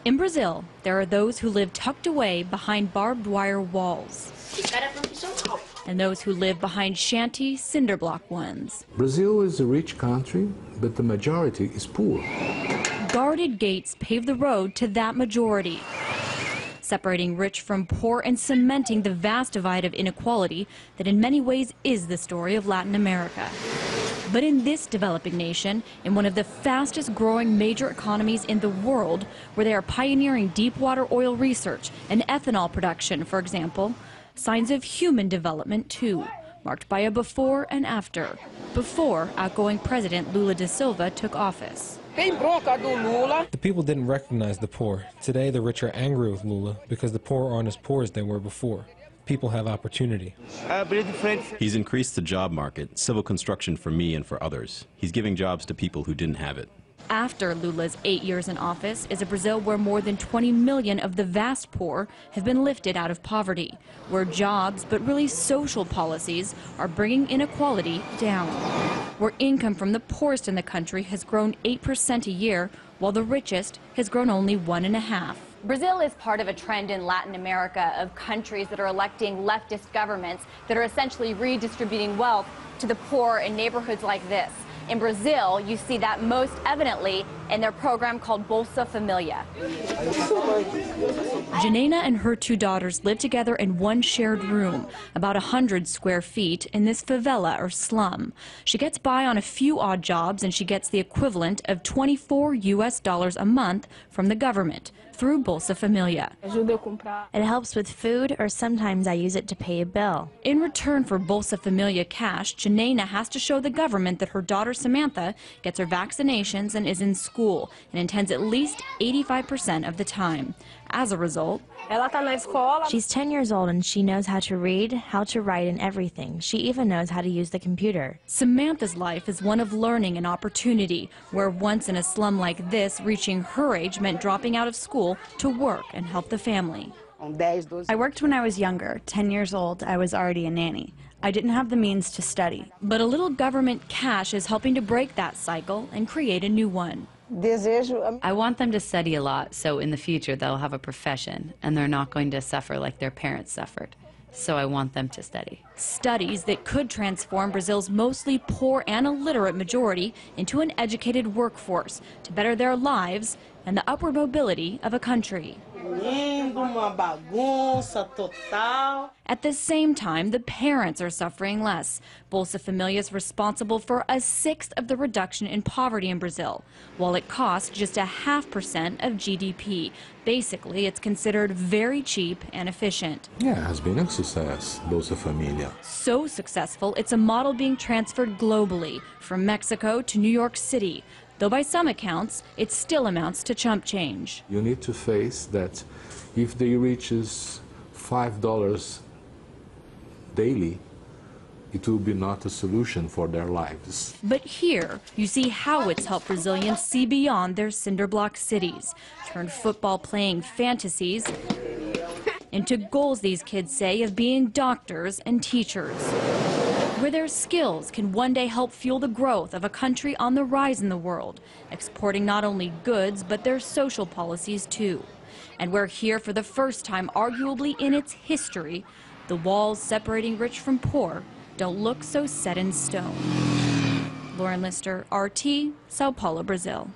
In Brazil, there are those who live tucked away behind barbed wire walls, and those who live behind shanty, cinder block ones. Brazil is a rich country, but the majority is poor. Guarded gates pave the road to that majority, separating rich from poor and cementing the vast divide of inequality that in many ways is the story of Latin America. But in this developing nation, in one of the fastest growing major economies in the world, where they are pioneering deep water oil research and ethanol production, for example, signs of human development too, marked by a before and after. Before outgoing President Lula da Silva took office. The people didn't recognize the poor. Today, the rich are angry with Lula because the poor aren't as poor as they were before. People have opportunity. He's increased the job market, civil construction for me and for others. He's giving jobs to people who didn't have it. After Lula's 8 years in office is a Brazil where more than 20 million of the vast poor have been lifted out of poverty, where jobs, but really social policies, are bringing inequality down, where income from the poorest in the country has grown 8% a year, while the richest has grown only 1.5%. Brazil is part of a trend in Latin America of countries that are electing leftist governments that are essentially redistributing wealth to the poor in neighborhoods like this. In Brazil, you see that most evidently in their program called Bolsa Familia. Janena and her 2 daughters live together in one shared room, about 100 square feet, in this favela or slum. She gets by on a few odd jobs, and she gets the equivalent of $24 US a month from the government through Bolsa Familia. It helps with food, or sometimes I use it to pay a bill. In return for Bolsa Familia cash, Janena has to show the government that her daughter Samantha gets her vaccinations and is in school and attends at least 85% of the time. As a result, she's 10 years old and she knows how to read, how to write, and everything. She even knows how to use the computer. Samantha's life is one of learning and opportunity, where once in a slum like this, reaching her age meant dropping out of school to work and help the family. I worked when I was younger. 10 years old, I was already a nanny. I didn't have the means to study. But a little government cash is helping to break that cycle and create a new one. I want them to study a lot, so in the future they'll have a profession and they're not going to suffer like their parents suffered. So I want them to study. Studies that could transform Brazil's mostly poor and illiterate majority into an educated workforce to better their lives and the upward mobility of a country. At the same time, the parents are suffering less. Bolsa Familia is responsible for 1/6 of the reduction in poverty in Brazil, while it costs just 0.5% of GDP. Basically, it's considered very cheap and efficient. Yeah, it has been a success, Bolsa Familia. So successful, it's a model being transferred globally, from Mexico to New York City. Though by some accounts, it still amounts to chump change. You need to face that if they reaches $5 daily, it will be not a solution for their lives. But here, you see how it's helped Brazilians see beyond their cinder block cities, turned football-playing fantasies into goals, these kids say, of being doctors and teachers, where their skills can one day help fuel the growth of a country on the rise in the world, exporting not only goods, but their social policies too. And where here, for the first time, arguably in its history, the walls separating rich from poor don't look so set in stone. Lauren Lister, RT, Sao Paulo, Brazil.